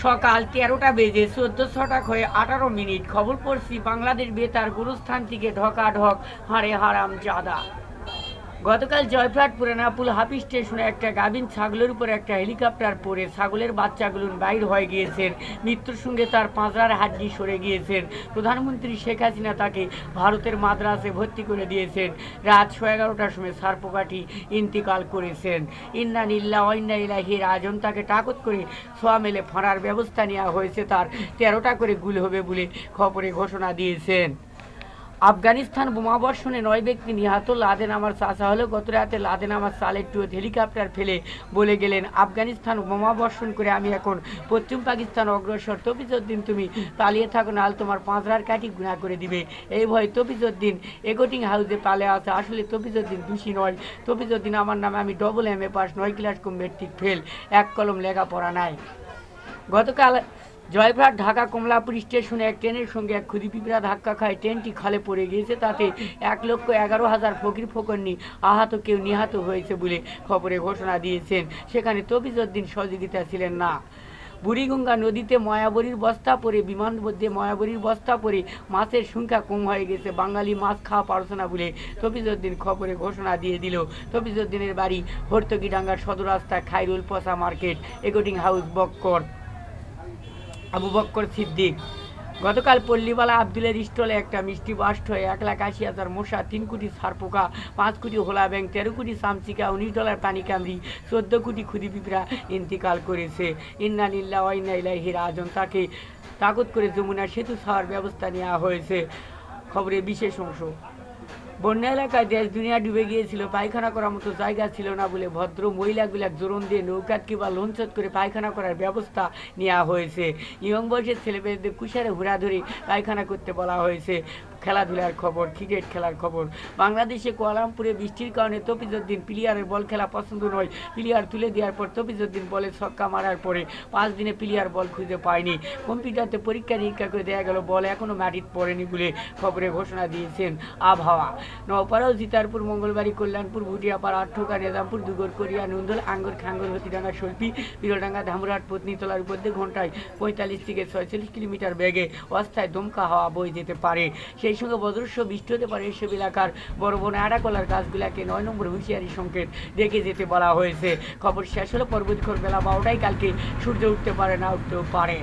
সকাল ১৩টা বেজে ১৪০০ হয়ে ১৮ মিনিট। খবর পড়ছি বাংলাদেশ বেতার গুরুস্থান থেকে ঢকাঢক হাড়ে হারাম জাদা। গতকাল জয়ফ্রাট পুরানাপুল হাফিজ স্টেশনে একটা গাভীন ছাগলের উপর একটা হেলিকপ্টার পড়ে ছাগলের বাচ্চাগুলো বাইর হয়ে গিয়েছেন। মৃত্যুর সঙ্গে তার পাঁজরার হাড্ডি সরে গিয়েছেন। প্রধানমন্ত্রী শেখ হাসিনা তাকে ভারতের মাদ্রাসে ভর্তি করে দিয়েছেন। রাত 11:30টার সময় সারপোকাটি ইন্তিকাল করেছেন। ইন্না লিল্লাহি ওয়া ইন্না ইলাইহি রাজিউন। তাকে টাকত করে ছোঁয়া মেলে ফাঁড়ার ব্যবস্থা নেওয়া হয়েছে। তার 13টা করে গুলি হবে বলে খবরে ঘোষণা দিয়েছেন। আফগানিস্তান বোমাবর্ষণে 9 ব্যক্তি নিহত। লাদেন আমার চাচা হলো। গত রাতে লাদেন আমার চালের টুয়ে হেলিকপ্টার ফেলে বলে গেলেন, আফগানিস্তান বোমাবর্ষণ করে আমি এখন পশ্চিম পাকিস্তান অগ্রসর। তফিজউদ্দিন তুমি পালিয়ে থাকো, নাহলে তোমার পাঁজরার কাঠি গুণা করে দিবে। এই ভয় তফিজউদ্দিন এগোটিং হাউসে পালিয়ে আছে। আসলে তফিজউদ্দিন দোষী নয়। তফিজউদ্দিন আমার নামে, আমি ডবল MA পাস, 9 ক্লাস কম মেট্রিক ফেল, এক কলম লেখাপড়া নাই। গতকাল জয়ফ্রাট ঢাকা কমলাপুর স্টেশনে এক ট্রেনের সঙ্গে এক ক্ষুদি পিঁপড়া ধাক্কা খায়। ট্রেনটি খালে পড়ে গিয়েছে। তাতে ১,১১,০০০ ফকির ফকরনি আহত, কেউ নিহত হয়েছে বলে খবরে ঘোষণা দিয়েছেন। সেখানে তফিজউদ্দিন সহযোগিতা ছিলেন না। বুড়িগঙ্গা নদীতে ময়াবরীর বস্তা পরে, বিমানবন্দরে ময়াবরীর বস্তা পরে মাছের সংখ্যা কম হয়ে গেছে। বাঙালি মাছ খাওয়া পারছে না বলে তফিজউদ্দিন খবরে ঘোষণা দিয়ে দিল। তফিজউদ্দিনের বাড়ি হর্তকিডাঙ্গার সদর রাস্তায় খাইরুল পসা মার্কেট, এগোটিং হাউস, বক্কর আবু বক্কর সিদ্দিক। গতকাল পল্লীবালা আবদুলের স্টলে একটা মিষ্টি বাস্ট হয়ে 1,80,000 মশা, 3 কোটি সারপোকা, 5 কোটি হোলা ব্যাং, 13 কোটি সামচিকা, $19 পানি কামড়ি, 14 কোটি ক্ষুদি পিঁপড়া ইন্তিকাল করেছে। ইন্না লিল্লাহি ওয়া ইন্না ইলাইহি রাজিউন। তাকে তাকত করে যমুনা সেতু ছাড়ার ব্যবস্থা নেওয়া হয়েছে। খবরে বিশেষ অংশ। বন্যা এলাকায় দেশ দুনিয়া ডুবে গিয়েছিল। পায়খানা করার মতো জায়গা ছিল না বলে ভদ্র মহিলাগুলা জোরন দিয়ে নৌকাত কিংবা লঞ্চত করে পায়খানা করার ব্যবস্থা নেওয়া হয়েছে। ইয়ং বয়সের ছেলেমেয়েদের কুশারে হুড়া ধরে পায়খানা করতে বলা হয়েছে। খেলাধুলার খবর, ক্রিকেট খেলার খবর। বাংলাদেশে কুয়ালালামপুরে বৃষ্টির কারণে তফিজউদ্দিন প্লেয়ারের বল খেলা পছন্দ নয়। প্লেয়ার তুলে দেওয়ার পর তফিজউদ্দিন বলে ছক্কা মারার পরে 5 দিনে প্লেয়ার বল খুঁজে পায়নি। কম্পিউটারতে পরীক্ষা নিরীক্ষা করে দেখা গেল বল এখনও মাটিতে পড়েনি বলে খবরে ঘোষণা দিয়েছেন। আবহাওয়া। নওপাড়াও, জিতারপুর, মঙ্গলবাড়ি, কল্যাণপুর, ভুটিয়াপাড়া, আটঠোকা, নেজামপুর, দুগর, করিয়া, নুন্দল, আঙ্গুর, খাঙ্গর, হতিডাঙ্গা, শৈলপি, বিরলডাঙ্গা, ধামরাট, পত্নীতলার উপর দিয়ে ঘন্টায় 45 থেকে 46 কিলোমিটার বেগে অস্থায়ী দমকা হাওয়া বয়ে যেতে পারে। সেই সঙ্গে বজ্রস্ব বৃষ্টি হতে পারে। এসব এলাকার বড় বড় আড়াকলার গাছগুলাকে 9 নম্বর হুঁশিয়ারি সংকেত দেখে যেতে বলা হয়েছে। খবর শেষ হলো। পরবর্তী খবর বেলা 12টায়। কালকে সূর্য উঠতে পারে, না উঠতেও পারে।